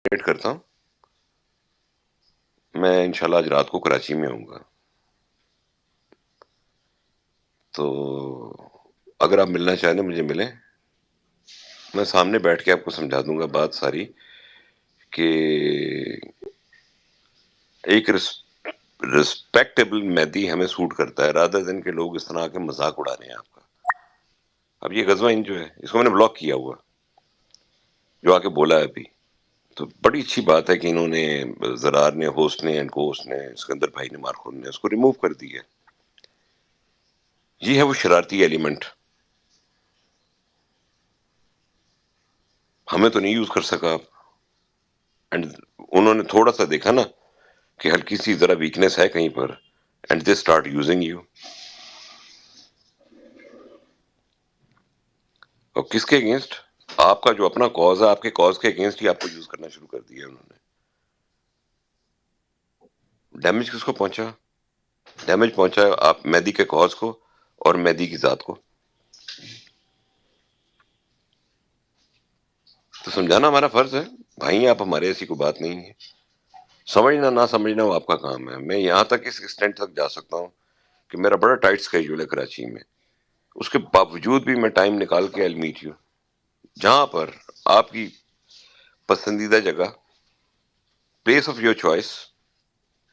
Wait کرتا ہوں. میں انشاءاللہ آج رات کو کراچی میں ہوں گا، تو اگر آپ ملنا چاہیں تو مجھے ملیں. میں سامنے بیٹھ کے آپ کو سمجھا دوں گا بات ساری کہ ایک رسپیکٹیبل مہدی ہمیں سوٹ کرتا ہے، رادر دن کے لوگ اس طرح کے مذاق اڑا رہے ہیں آپ کا. اب یہ غزوہ جو ہے اس کو میں نے بلاک کیا ہوا، جو آ کے بولا ہے ابھی. تو بڑی اچھی بات ہے کہ انہوں نے زرار نے، ہوسٹ نے، اینڈ کوسٹ نے، اسکندر بھائی نے، مارخون نے اس کو ریموو کر دیا. یہ ہے وہ شرارتی ایلیمنٹ. ہمیں تو نہیں یوز کر سکا آپ، اینڈ انہوں نے تھوڑا سا دیکھا نا کہ ہلکی سی ذرا ویکنیس ہے کہیں پر، and they start using you. اور کس کے اگینسٹ؟ آپ کا جو اپنا کاز ہے، آپ کے کاز کے اگینسٹ ہی آپ کو یوز کرنا شروع کر دیا انہوں نے. ڈیمیج کس کو پہنچا؟ ڈیمیج پہنچا آپ مہدی کے کاز کو اور مہدی کی ذات کو. تو سمجھانا ہمارا فرض ہے. بھائی آپ ہمارے، ایسی کوئی بات نہیں ہے. سمجھنا نہ سمجھنا وہ آپ کا کام ہے. میں یہاں تک اس ایکسٹینٹ تک جا سکتا ہوں کہ میرا بڑا ٹائٹ اسکیجول ہے کراچی میں، اس کے باوجود بھی میں ٹائم نکال کے I'll meet you جہاں پر آپ کی پسندیدہ جگہ، پلیس آف یور چوائس،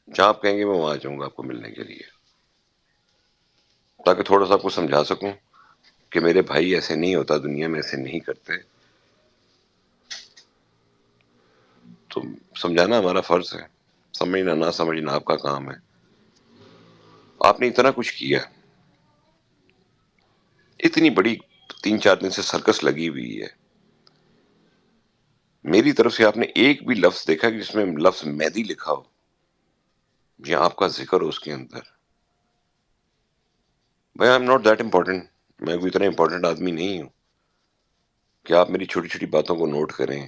جہاں آپ کہیں گے میں وہاں آ جاؤں گا آپ کو ملنے کے لیے، تاکہ تھوڑا سا آپ کو سمجھا سکوں کہ میرے بھائی ایسے نہیں ہوتا، دنیا میں ایسے نہیں کرتے. تو سمجھانا ہمارا فرض ہے، سمجھنا نہ سمجھنا آپ کا کام ہے. آپ نے اتنا کچھ کیا، اتنی بڑی 3-4 دن سے سرکس لگی ہوئی ہے. میری طرف سے آپ نے ایک بھی لفظ دیکھا کہ جس میں لفظ مہدی لکھا ہو یا آپ کا ذکر ہو اس کے اندر؟ بھائی I am not that important. میں کوئی اتنا امپورٹنٹ آدمی نہیں ہوں کہ آپ میری چھوٹی چھوٹی باتوں کو نوٹ کریں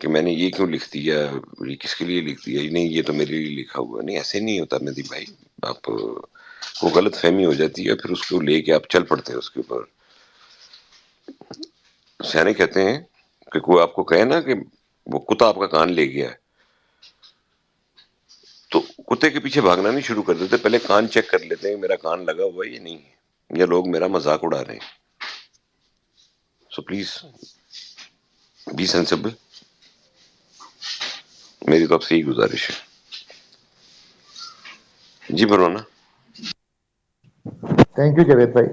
کہ میں نے یہ کیوں لکھ دیا، یہ کس کے لیے لکھ دیا، نہیں یہ تو میرے لیے لکھا ہوا. نہیں، ایسے نہیں ہوتا مہدی بھائی. آپ کو غلط فہمی ہو جاتی ہے، پھر اس کو لے کے آپ چل پڑتے ہیں اس کے اوپر. سیانے کہتے ہیں کہ کوئی آپ کو کہے نا کہ وہ کتا آپ کا کان لے گیا ہے، تو کتے کے پیچھے بھاگنا نہیں شروع کر دیتے، پہلے کان چیک کر لیتے ہیں میرا کان لگا ہوا ہے یہ نہیں ہے، یا لوگ میرا مذاق اڑا رہے ہیں. So please be sensible. میری تو آپ سے ہی گزارش ہے. جی برونا. تھینک یو جاوید بھائی.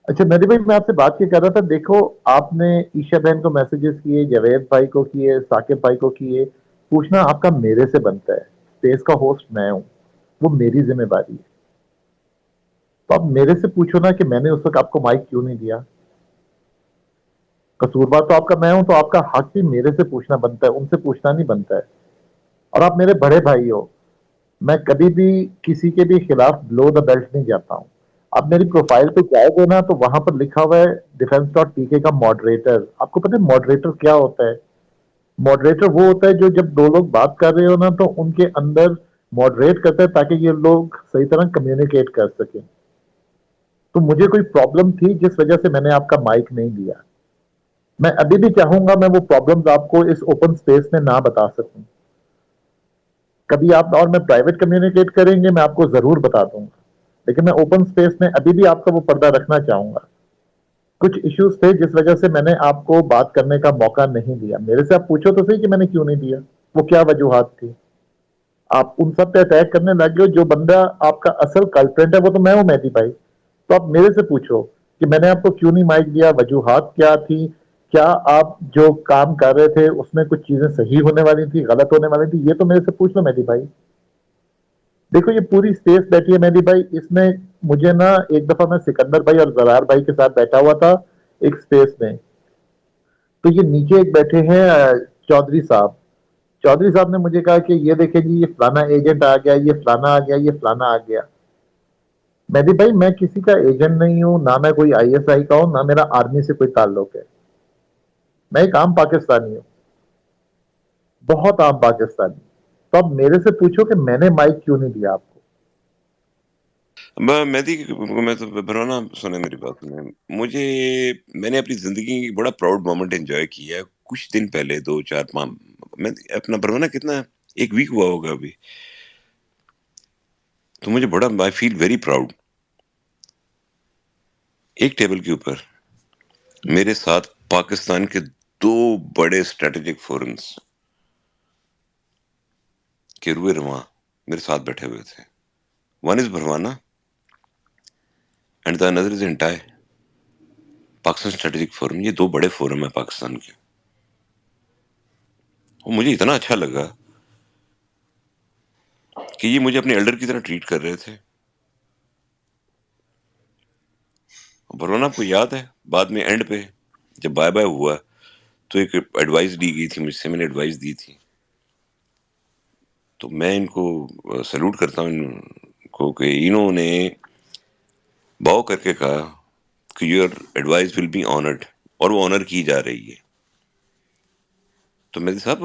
اچھا مہدی بھائی، میں آپ سے بات یہ کر رہا تھا، دیکھو آپ نے عیشا بہن کو میسیجز کیے، جاوید بھائی کو کیے، ثاقب بھائی کو کیے. پوچھنا آپ کا میرے سے بنتا ہے. اسپیس کا ہوسٹ میں ہوں، وہ میری ذمہ داری ہے. تو آپ میرے سے پوچھو نا کہ میں نے اس وقت آپ کو مائک کیوں نہیں دیا. قصوروار تو آپ کا میں ہوں، تو آپ کا حق بھی میرے سے پوچھنا بنتا ہے، ان سے پوچھنا نہیں بنتا ہے. اور آپ میرے بڑے بھائی ہو، میں کبھی بھی کسی کے بھی خلاف بلو دا بیلٹ نہیں جاتا ہوں. آپ میری پروفائل پہ جائے گے نا تو وہاں پر لکھا ہوا ہے ڈیفینس ڈاٹ پی کے کا ماڈریٹر. آپ کو پتہ ہے ماڈریٹر کیا ہوتا ہے؟ ماڈریٹر وہ ہوتا ہے جو جب دو لوگ بات کر رہے ہو نا تو ان کے اندر ماڈریٹ کرتا ہے تاکہ یہ لوگ صحیح طرح کمیونیکیٹ کر سکیں. تو مجھے کوئی پرابلم تھی جس وجہ سے میں نے آپ کا مائک نہیں دیا. میں ابھی بھی چاہوں گا میں وہ پرابلمز آپ کو اس اوپن سپیس میں نہ بتا سکوں. کبھی آپ اور میں پرائیویٹ کمیونیکیٹ کریں گے میں آپ کو ضرور بتا دوں گا، لیکن میں اوپن سپیس میں ابھی بھی آپ کا وہ پردہ رکھنا چاہوں گا. کچھ ایشوز تھے جس وجہ سے میں نے آپ کو بات کرنے کا موقع نہیں دیا. میرے سے آپ پوچھو تو صحیح کہ میں نے کیوں نہیں دیا، وہ کیا وجوہات تھی. آپ ان سب پہ اٹیک کرنے لگے ہو. جو بندہ آپ کا اصل کلپرنٹ ہے وہ تو میں ہوں مہدی بھائی. تو آپ میرے سے پوچھو کہ میں نے آپ کو کیوں نہیں مائک دیا، وجوہات کیا تھی. کیا آپ جو کام کر رہے تھے اس میں کچھ چیزیں صحیح ہونے والی تھی، غلط ہونے والی تھی، یہ تو میرے سے پوچھ لو مہدی بھائی. دیکھو یہ پوری اسپیس بیٹھی ہے مہدی بھائی، اس میں مجھے نا ایک دفعہ میں سکندر بھائی اور زرار بھائی کے ساتھ بیٹھا ہوا تھا ایک اسپیس میں. تو یہ نیچے ایک بیٹھے ہیں چودھری صاحب. چودھری صاحب نے مجھے کہا کہ یہ دیکھیں جی یہ فلانا ایجنٹ آ گیا، یہ فلانا آ گیا، یہ فلانا آ گیا. مہدی بھائی میں کسی کا ایجنٹ نہیں ہوں، نہ میں کوئی آئی ایس آئی کا ہوں، نہ میرا آرمی سے کوئی تعلق ہے. میں ایک عام پاکستانی ہوں، بہت عام پاکستانی. تو اب میرے سے پوچھو کہ میں نے مائک کیوں نہیں دیا آپ کو. مہدی میں تو برونا سنیں میری بات میں. میں نے اپنی زندگی کی بڑا پراؤڈ مومنٹ انجوائے کیا ہے کچھ دن پہلے، 2 4 5 میں اپنا بھروانا کتنا 1 ویک ہوا ہوگا ابھی، تو مجھے بڑا آئی فیل ویری پراؤڈ. ایک ٹیبل کے اوپر میرے ساتھ پاکستان کے 2 بڑے اسٹریٹجک فورمز کے روئے رواں میرے ساتھ بیٹھے ہوئے تھے. ون از بھروانا اینڈ دا اندر از انٹائے پاکستان اسٹریٹجک فورم. یہ 2 بڑے فورم ہیں پاکستان کے. اور مجھے اتنا اچھا لگا کہ یہ مجھے اپنے ایلڈر کی طرح ٹریٹ کر رہے تھے. بھروانا آپ کو یاد ہے بعد میں اینڈ پہ جب بائے بائے ہوا تو ایک ایڈوائس دی گئی تھی مجھ سے، میں نے ایڈوائس دی تھی. تو میں ان کو سلوٹ کرتا ہوں ان کو کہ انہوں نے باؤ کر کے کہا کہ your advice will be honoured, اور وہ آنر کی جا رہی ہے. تو میرے صاحب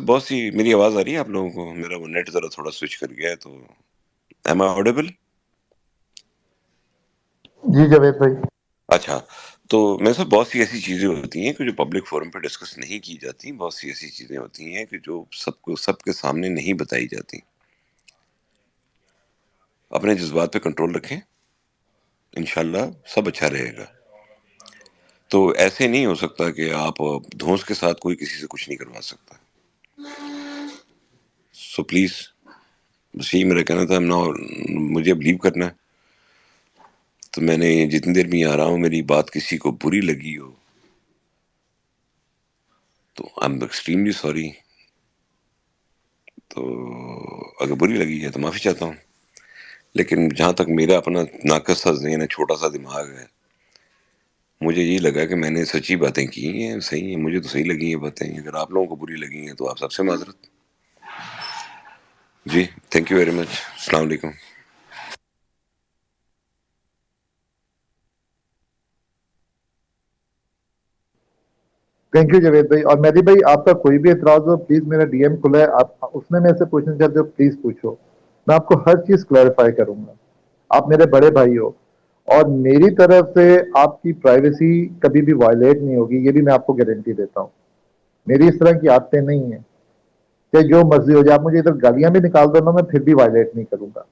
بہت سی میری آواز آ رہی ہے آپ لوگوں کو؟ میرا وہ نیٹ ذرا تھوڑا سوئچ کر گیا ہے، تو ایم آئی آڈیبل؟ جی جاوید بھائی. اچھا، تو میرے ساتھ بہت سی ایسی چیزیں ہوتی ہیں کہ جو پبلک فورم پہ ڈسکس نہیں کی جاتی. بہت سی ایسی چیزیں ہوتی ہیں کہ جو سب کے سامنے نہیں بتائی جاتی. اپنے جذبات پہ کنٹرول رکھیں، انشاءاللہ سب اچھا رہے گا. تو ایسے نہیں ہو سکتا کہ آپ دھونس کے ساتھ کوئی کسی سے کچھ نہیں کروا سکتا. سو پلیز، بس یہی میرا کہنا تھا. مجھے اب لیو کرنا ہے، تو میں نے جتنی دیر میں آ رہا ہوں میری بات کسی کو بری لگی ہو تو آئی ایم ایکسٹریملی سوری. تو اگر بری لگی ہے تو معافی چاہتا ہوں. لیکن جہاں تک میرا اپنا ناقص سا ذہن ہے، چھوٹا سا دماغ ہے، مجھے یہ لگا کہ میں نے سچی باتیں کی ہیں. صحیح ہیں، مجھے تو صحیح لگی ہیں باتیں. اگر آپ لوگوں کو بری لگی ہیں تو آپ سب سے معذرت. جی تھینک یو ویری مچ. السلام علیکم. تھینک یو جاوید بھائی. اور مہدی بھائی آپ کا کوئی بھی اعتراض ہو پلیز میرا ڈی ایم کھلا ہے، آپ اس میں میرے سے پوچھنا چاہتے ہو پلیز پوچھو، میں آپ کو ہر چیز کلیریفائی کروں گا. آپ میرے بڑے بھائی ہو اور میری طرف سے آپ کی پرائیویسی کبھی بھی وائلیٹ نہیں ہوگی، یہ بھی میں آپ کو گارنٹی دیتا ہوں. میری اس طرح کی عادتیں نہیں ہیں، چاہے جو مرضی ہو جائے. آپ مجھے ادھر گالیاں بھی نکال دو نا، میں پھر بھی وائلیٹ نہیں کروں گا.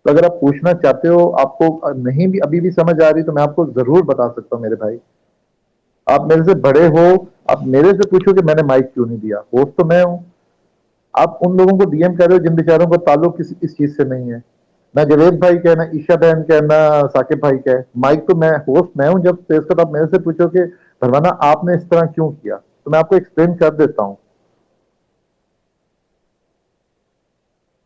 تو اگر آپ پوچھنا چاہتے ہو، آپ کو نہیں بھی ابھی بھی سمجھ آ رہی تو میں آپ کو ضرور بتا سکتا ہوں میرے بھائی. آپ میرے سے بڑے ہو، آپ میرے سے پوچھو کہ میں نے مائک کیوں نہیں دیا. ہوسٹ تو میں ہوں. آپ ان لوگوں کو ڈی ایم کر رہے ہو جن بیچاروں کا تعلق اس چیز سے نہیں ہے. نہ جاوید بھائی کا، نہ عشا بہن کا، نہ ثاقب بھائی کا. مائک تو میں ہوسٹ میں ہوں. جب فیس کٹ آپ میرے سے پوچھو کہ پروانہ آپ نے اس طرح کیوں کیا، تو میں آپ کو ایکسپلین کر دیتا ہوں.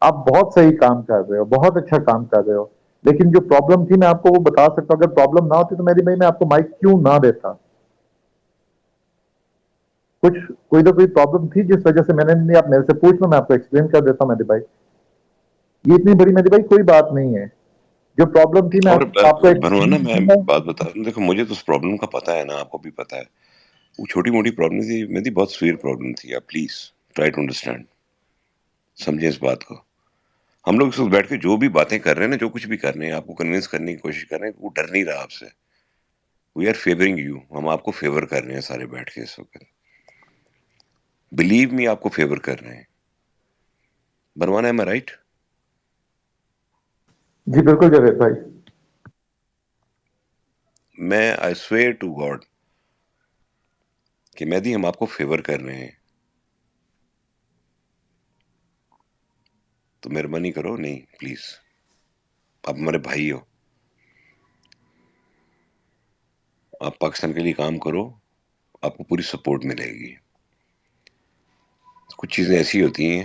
آپ بہت صحیح کام کر رہے ہو، بہت اچھا کام کر رہے ہو، لیکن جو پرابلم تھی میں آپ کو وہ بتا سکتا ہوں. اگر پرابلم نہ ہوتی تو میری بھائی میں آپ کو مائک کیوں نہ دیتا. کوئی نہ کوئی پرابلم تھی جس وجہ سے میں نے نہیں. آپ میرے سے پوچھ لو، میں آپ کو ایکسپلین کر دیتا ہوں میرے بھائی. یہ اتنی بڑی میرے بھائی کوئی بات نہیں ہے. جو پرابلم تھی میں اور آپ کو بھروانا میں ایکسپلین. بات بتا رہا ہوں، دیکھو مجھے تو اس پرابلم کا پتہ ہے نا، آپ کو بھی پتہ ہے. وہ چھوٹی موٹی پرابلم تھی، میری بہت سویر پرابلم تھی. آپ پلیز ٹرائی ٹو انڈرسٹینڈ، سمجھیں اس بات کو. ہم لوگ اس وقت بیٹھ کے جو بھی باتیں کر رہے ہیں نا، جو کچھ بھی کر رہے ہیں، آپ کو کنونس کرنے کی کوشش کر رہے ہیں، وہ ڈر نہیں رہا آپ سے. وی آر فیورنگ یو، ہم آپ کو فیور کر رہے ہیں سارے بیٹھ کے اس وقت. بلیو می، آپ کو فیور کر رہے ہیں. بھروانا ایم آئی رائٹ؟ جی بالکل جاوید بھائی. میں آئی سویئر ٹو گاڈ کہ مہدی ہم آپ کو فیور کر رہے ہیں، تو مہربانی کرو نہیں پلیز. آپ ہمارے بھائی ہو، آپ پاکستان کے لیے کام کرو، آپ کو پوری سپورٹ ملے گی. کچھ چیزیں ایسی ہوتی ہیں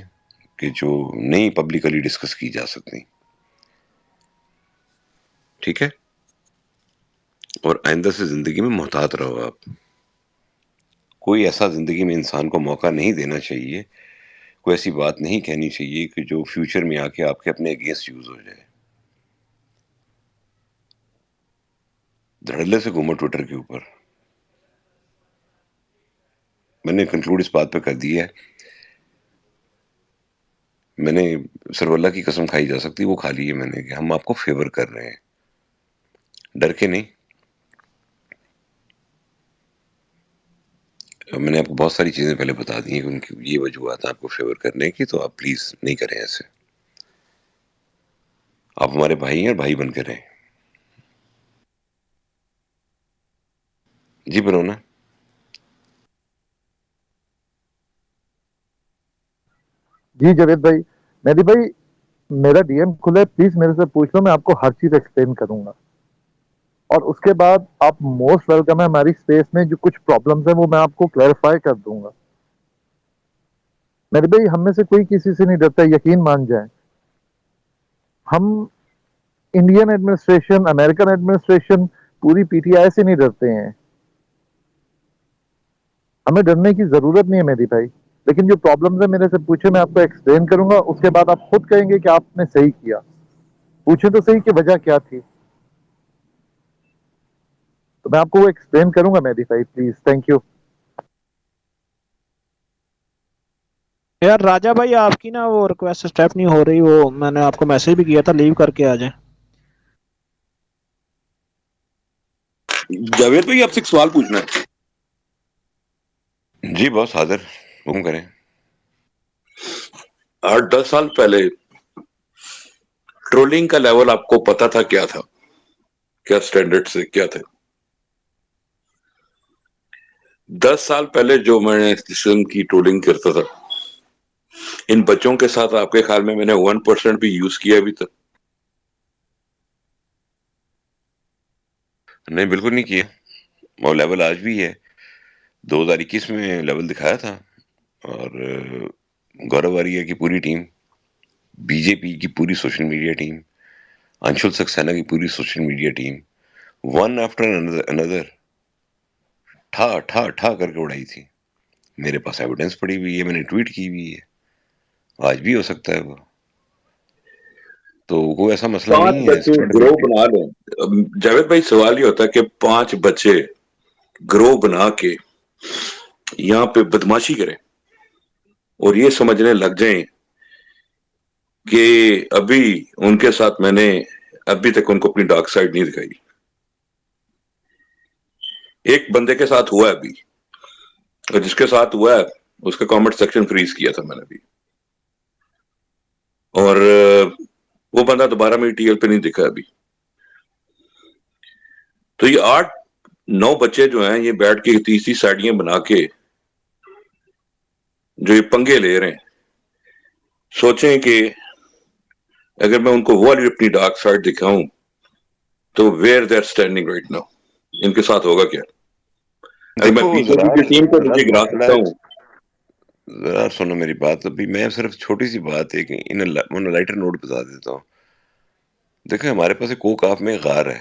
کہ جو نہیں پبلکلی ڈسکس کی جا سکتی، ٹھیک ہے؟ اور آئندہ سے زندگی میں محتاط رہو. آپ کوئی ایسا زندگی میں انسان کو موقع نہیں دینا چاہیے، کوئی ایسی بات نہیں کہنی چاہیے کہ جو فیوچر میں آ کے آپ کے اپنے اگینسٹ یوز ہو جائے. دھڑلے سے گھومو ٹویٹر کے اوپر. میں نے کنکلوڈ اس بات پہ کر دی ہے، میں نے صرف اللہ کی قسم کھائی جا سکتی وہ کھا لی ہے میں نے، کہ ہم آپ کو فیور کر رہے ہیں، ڈر کے نہیں. میں نے آپ کو بہت ساری چیزیں پہلے بتا دی ہیں کہ ان کی یہ وجوہات ہیں آپ کو فیور کرنے کی، تو آپ پلیز نہیں کریں ایسے. آپ ہمارے بھائی ہیں اور بھائی بن کے رہیں. جی بنونا. جی جاوید بھائی، مہدی بھائی میرا ڈی ایم کھلا ہے، پلیز میرے سے پوچھ لو، میں آپ کو ہر چیز ایکسپلین کروں گا. اور اس کے بعد آپ موسٹ ویلکم ہے ہماری اسپیس میں. جو کچھ پرابلمس ہیں وہ میں آپ کو کلیئرفائی کر دوں گا. میرے بھائی ہم میں سے کوئی کسی سے نہیں ڈرتا، یقین مان جائیں. ہم انڈین ایڈمنسٹریشن، امریکن ایڈمنسٹریشن، پوری پی ٹی آئی سے نہیں ڈرتے ہیں. ہمیں ڈرنے کی ضرورت نہیں ہے مہدی بھائی. لیکن جو پرابلمز ہیں میرے سے پوچھے، میں آپ کو ایکسپلین کروں گا. اس کے بعد آپ خود کہیں گے کہ آپ نے صحیح کیا. پوچھیں تو صحیح کہ وجہ کیا تھی. تو میں آپ کو وہ ایکسپلین کروں گا مہدی بھائی، پلیز. Thank you. یار راجا بھائی آپ کی نا وہ ریکویسٹ اسٹیپ نہیں ہو رہی، وہ میں نے آپ کو میسج بھی کیا تھا، لیو کر کے آ جائیں. جاوید بھائی آپ سے ایک سوال پوچھنا ہے. جی بس حاضر، حکم کریں. 8-10 سال پہلے ٹرولنگ کا لیول آپ کو پتا تھا کیا تھا؟ کیا سٹینڈرڈ سے کیا تھے؟ 10 سال پہلے جو میں نے اس قسم کی ٹرولنگ کرتا تھا، ان بچوں کے ساتھ آپ کے خیال میں نے 1% بھی یوز کیا ابھی تک؟ نہیں بالکل نہیں کیا. اور لیول آج بھی ہے. 2021 میں لیول دکھایا تھا. اور گورو آریہ کی پوری ٹیم، بی جے پی کی پوری social media team, Anshul Saxena کی پوری social media team, one after another ٹھا ٹھا ٹھا کر کے اڑائی تھی. میرے پاس ایویڈنس پڑی ہوئی ہے، میں نے ٹویٹ کی ہوئی ہے. آج بھی ہو سکتا ہے وہ. تو کوئی ایسا مسئلہ 5 نہیں ہے. بچے گروہ بنا لیں. جاوید بھائی سوال یہ ہوتا ہے کہ 5 بچے گروہ بنا کے یہاں پہ بدماشی کریں اور یہ سمجھنے لگ جائیں کہ ابھی ان کے ساتھ میں نے ابھی تک ان کو اپنی ڈارک سائڈ نہیں دکھائی. ایک بندے کے ساتھ ہوا ہے ابھی، اور جس کے ساتھ ہوا ہے اس کا کامنٹ سیکشن فریز کیا تھا میں نے ابھی، اور وہ بندہ دوبارہ میری ٹی ایل پہ نہیں دکھا ابھی. تو یہ 8-9 بچے جو ہیں یہ بیٹھ کے تیسری سائڈیاں بنا کے جو یہ پنگے لے رہے ہیں، سوچیں کہ اگر میں ان کو وہ والی اپنی ڈارک سائڈ دکھاؤں تو where they are standing right now, ان کے ساتھ ہوگا کیا؟ اگر میں دیکھو بی جے پی کی ٹیم کو ذرا نیچے گرا مسئلہ سکتا ہے. ہوں. ذرا سنو میری بات. ابھی میں صرف چھوٹی سی بات ہے کہ انہیں لائٹر نوٹ بتا دیتا ہوں. دیکھیں ہمارے پاس ایک کوک آف میں غار ہے،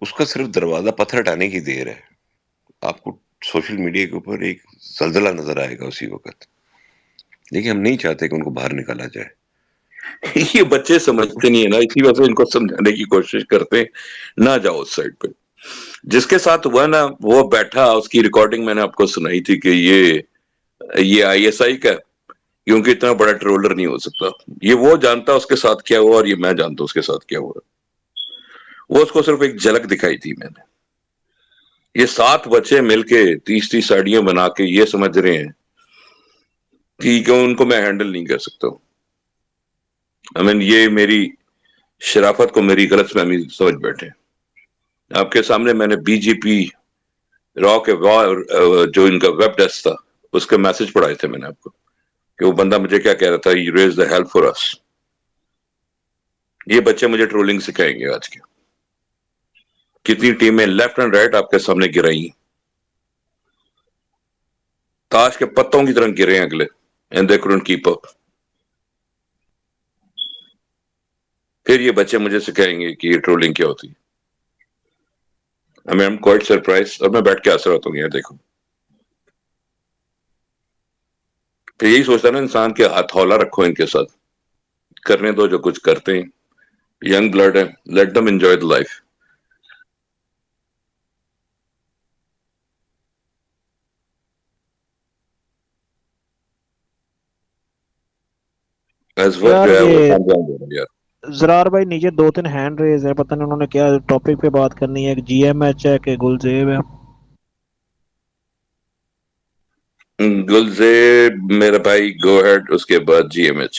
اس کا صرف دروازہ پتھر ہٹانے کی دیر ہے. آپ کو سوشل میڈیا کے اوپر ایک زلزلہ نظر آئے گا اسی وقت. لیکن ہم نہیں چاہتے کہ ان کو باہر نکالا جائے. یہ بچے سمجھتے نہیں ہے نا، اسی وجہ سے ان کو سمجھانے کی کوشش کرتے ہیں نہ جاؤ اس سائڈ پہ. جس کے ساتھ ہوا نا وہ بیٹھا، اس کی ریکارڈنگ میں نے آپ کو سنائی تھی کہ یہ آئی ایس آئی کا ہے، کیونکہ اتنا بڑا ٹرولر نہیں ہو سکتا. یہ وہ جانتا اس کے ساتھ کیا ہوا اور یہ میں جانتا اس کے ساتھ کیا ہوا. وہ اس کو صرف ایک جھلک دکھائی تھی میں نے. یہ 7 بچے مل کے تیسری ساڑیاں بنا کے یہ سمجھ رہے ہیں کہ ان کو میں ہینڈل نہیں کر سکتا. یہ میری شرافت کو میری غلط فہمی سمجھ بیٹھے. آپ کے سامنے میں نے بی جے پی را کے جو ان کا ویب ڈیسک تھا اس کے میسج پڑھائے تھے میں نے آپ کو، کہ وہ بندہ مجھے کیا کہہ رہا تھا، you raise the help for us. یہ بچے مجھے ٹرولنگ سکھائیں گے آج کے. کتنی ٹیمیں لیفٹ اینڈ رائٹ آپ کے سامنے گرائی، تاش کے پتوں کی طرح گرے ہیں اگلے، and they couldn't keep up. پھر یہ بچے مجھے سکھائیں گے کہ یہ ٹرولنگ کیا ہوتی ہے. I'm quite surprised. اور میں بیٹھ کے ہنس رہا ہوتا ہوں یار دیکھو. پھر یہی سوچتا نا انسان کے ہتھولا رکھو ان کے ساتھ، کرنے دو جو کچھ کرتے ہیں. ینگ بلڈ ہے، let them enjoy the life. ایز ورک یار جو ہے وہ یہ انجام دے رہا ہے یار. زرار بھائی نیچے 2-3 ہینڈ ریز ہے، پتہ نہیں انہوں نے کیا ٹاپک پہ بات کرنی ہے. ایک جی ایم ایچ ہے کہ گلزیب ہے. گلزیر میرا بھائی گو ہیڈ، اس کے بعد جی ایم ایچ.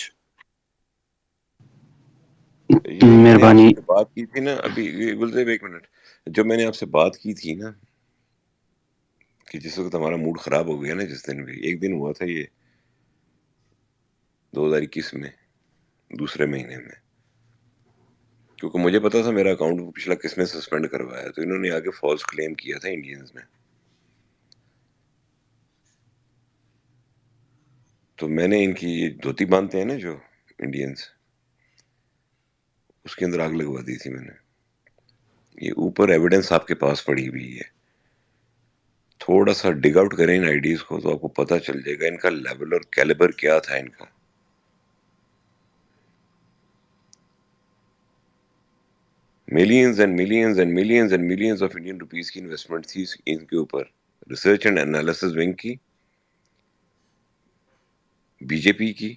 یہ میں نے آپ مہربانی. سے بات کی تھی نا ابھی، گلزیب ایک منٹ، جو میں نے آپ سے بات کی تھی نا کہ جس وقت ہمارا موڈ خراب ہو گیا نا، جس دن بھی ایک دن ہوا تھا یہ 2021 میں دوسرے مہینے میں، کیونکہ مجھے پتا تھا میرا اکاؤنٹ پچھلا کس نے سسپینڈ کروایا، تو انہوں نے آگے فالس کلیم کیا تھا انڈینز نے. تو میں نے ان کی دھوتی باندھتے ہیں نا جو انڈینز، اس کے اندر آگ لگوا دی تھی میں نے. یہ اوپر ایویڈنس آپ کے پاس پڑی ہوئی ہے، تھوڑا سا ڈگ آؤٹ کریں ان آئیڈیز کو تو آپ کو پتہ چل جائے گا ان کا لیول اور کیلیبر کیا تھا ان کا. Millions and millions and millions and millions of Indian rupees کی انویسٹمنٹ تھی ان کے اوپر، ریسرچ اینڈ انالیسس ونگ کی، بی جے پی کی،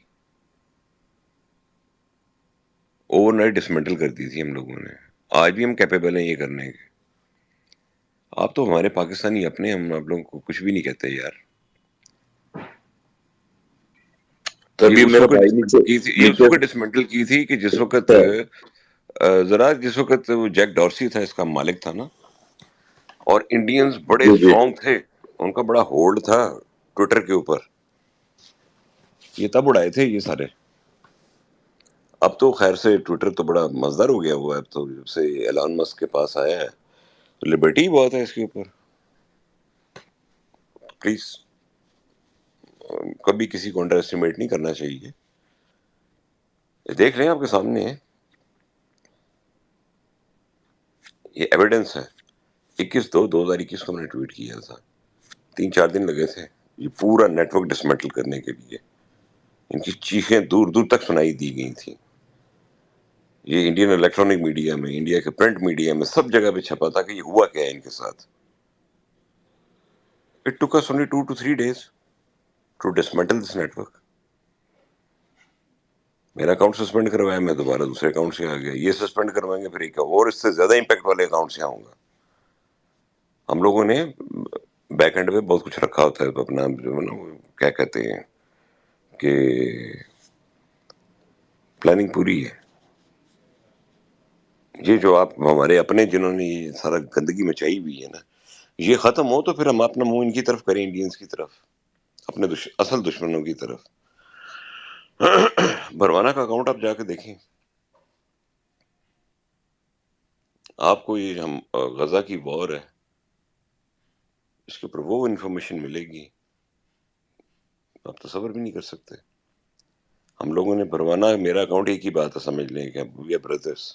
اوور نائٹ ڈسمنٹل کر دی تھی ہم لوگوں نے. آج بھی ہم کیپیبل ہیں یہ کرنے کے. آپ تو ہمارے پاکستانی اپنے، ہم آپ لوگوں کو کچھ بھی نہیں کہتے یار. یہ تبھی اس میرا وقت بھائی ڈسمنٹل کی تھی، یہ اس نیچے وقت ڈسمنٹل کی تھی کہ جس وقت ذرا جس وقت وہ جیک ڈارسی تھا، اس کا مالک تھا نا، اور انڈینز بڑے جی جی اسٹرانگ تھے، ان کا بڑا ہولڈ تھا ٹویٹر کے اوپر. یہ تب اڑائے تھے یہ سارے. اب تو خیر سے ٹویٹر تو بڑا مزدار ہو گیا ہوا ہے، اب تو جب سے ایلان مسک کے پاس آیا ہے تو لبرٹی ہی بہت ہے اس کے اوپر. پلیز کبھی کسی کو انڈر اسٹیمیٹ نہیں کرنا چاہیے. دیکھ لیں آپ کے سامنے ہے، یہ ایویڈنس ہے. 21/2/2021 کو میں نے ٹویٹ کیا تھا، 3-4 دن لگے تھے یہ پورا نیٹ ورک ڈسمنٹل کرنے کے لیے. ان کی چیخیں دور دور تک سنائی دی گئی تھیں. یہ انڈین الیکٹرانک میڈیا میں، انڈیا کے پرنٹ میڈیا میں، سب جگہ پہ چھپا تھا کہ یہ ہوا کیا ہے ان کے ساتھ. It took us only 2 to 3 days to dismantle this network. میرا اکاؤنٹ سسپینڈ کروایا، میں دوبارہ دوسرے اکاؤنٹ سے آ گیا. یہ سسپینڈ کروائیں گے پھر ایک اور اس سے زیادہ امپیکٹ والے اکاؤنٹ سے آؤں گا. ہم لوگوں نے بیک اینڈ پہ بہت کچھ رکھا ہوتا ہے، تو اپنا جو ہے نا وہ کیا کہتے ہیں کہ پلاننگ پوری ہے. یہ جو آپ ہمارے اپنے جنہوں نے یہ سارا گندگی مچائی ہوئی ہے نا، یہ ختم ہو تو پھر ہم اپنا منہ ان کی طرف کریں، انڈینز کی طرف، اپنے اصل دشمنوں کی طرف. بھروانا کا اکاؤنٹ آپ جا کے دیکھیں، آپ کو یہ ہم غزہ کی وار ہے اس کے اوپر وہ انفارمیشن ملے گی آپ تصور بھی نہیں کر سکتے. ہم لوگوں نے بھروانا، میرا اکاؤنٹ ایک ہی بات ہے، سمجھ لیں کہ وی آر بردرس.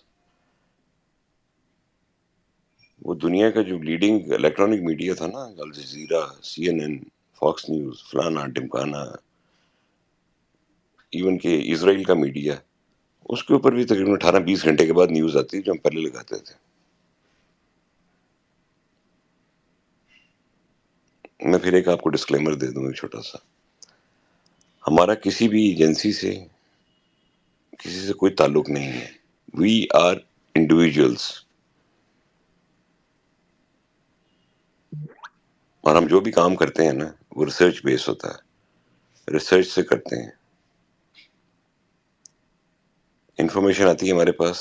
وہ دنیا کا جو لیڈنگ الیکٹرانک میڈیا تھا نا، الجزیرہ، CNN، فاکس نیوز، فلانا ڈمکانا، ایون کہ اسرائیل کا میڈیا، اس کے اوپر بھی تقریباً 18-20 گھنٹے کے بعد نیوز آتی ہے جو ہم پہلے لگاتے تھے. میں پھر ایک آپ کو ڈسکلیمر دے دوں، ایک چھوٹا سا. ہمارا کسی بھی ایجنسی سے، کسی سے کوئی تعلق نہیں ہے. وی آر انڈیویجولس، اور ہم جو بھی کام کرتے ہیں نا وہ ریسرچ بیس ہوتا ہے، ریسرچ سے کرتے ہیں. انفارمیشن آتی ہے ہمارے پاس،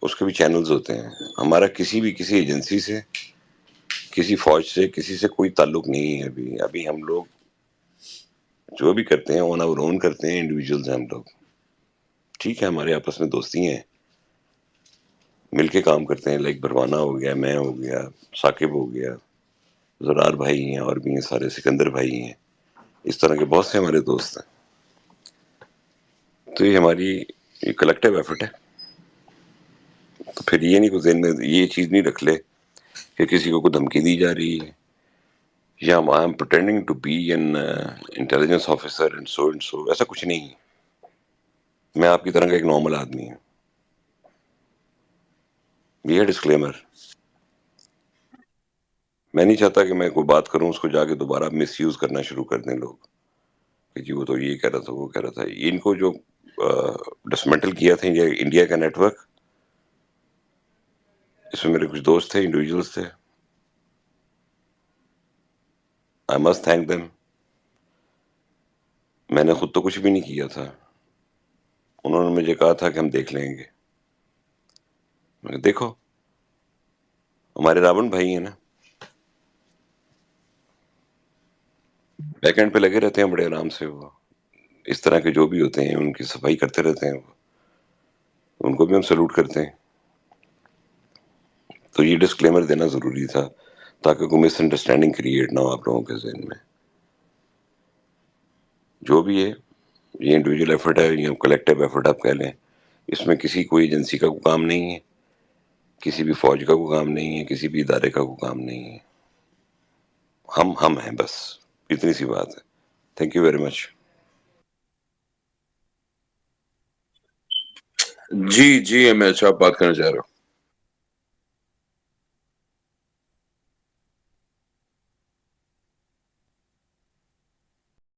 اس کے بھی چینلز ہوتے ہیں. ہمارا کسی ایجنسی سے، کسی فوج سے، کسی سے کوئی تعلق نہیں ہے. ابھی ہم لوگ جو بھی کرتے ہیں آن آور اون کرتے ہیں، انڈیویجولز ہیں ہم لوگ. ٹھیک ہے، ہمارے آپس میں دوستی ہیں، مل کے کام کرتے ہیں. لائک بھروانا ہو گیا، میں ہو گیا، ثاقب ہو گیا، زرار بھائی ہیں، اور بھی ہیں سارے، سکندر بھائی ہیں، اس طرح کے بہت سے ہمارے دوست ہیں. تو یہ ہماری کلیکٹیو ایفرٹ ہے. تو پھر یہ نہیں، ذہن میں یہ چیز نہیں رکھ لے کہ کسی کو دھمکی دی جا رہی ہے، یا I am pretending to be an intelligence officer and so. ایسا کچھ نہیں ہے. میں آپ کی طرح کا ایک نارمل آدمی ہوں. یہ ہے ڈسکلیمر. میں نہیں چاہتا کہ میں کوئی بات کروں، اس کو جا کے دوبارہ مس یوز کرنا شروع کر دیں لوگ کہ جی وہ تو یہ کہہ رہا تھا، وہ کہہ رہا تھا. ان کو جو ڈسمنٹل کیا تھا انڈیا کا نیٹ ورک، اس میں میرے کچھ دوست تھے، انڈیویجولس تھے. I must thank them. میں نے خود تو کچھ بھی نہیں کیا تھا. انہوں نے مجھے کہا تھا کہ ہم دیکھ لیں گے. میں نے کہا دیکھو ہمارے راون بھائی ہیں نا, بیک اینڈ پہ لگے رہتے ہیں بڑے آرام سے. وہ اس طرح کے جو بھی ہوتے ہیں ان کی صفائی کرتے رہتے ہیں, وہ ان کو بھی ہم سلوٹ کرتے ہیں. تو یہ ڈسکلیمر دینا ضروری تھا تاکہ کوئی مس انڈرسٹینڈنگ کریٹ نہ ہو آپ لوگوں کے ذہن میں. جو بھی ہے یہ انڈیویجول ایفرٹ ہے یا کلیکٹیو ایفرٹ آپ کہہ لیں, اس میں کسی کوئی ایجنسی کا کوئی کام نہیں ہے, کسی بھی فوج کا کوئی کام نہیں ہے, کسی بھی ادارے کا کوئی کام نہیں ہے. ہم ہیں بس, اتنی سی بات ہے. Thank you very much. جی جی ایم ایچ آپ بات کرنا چاہ رہے ہو.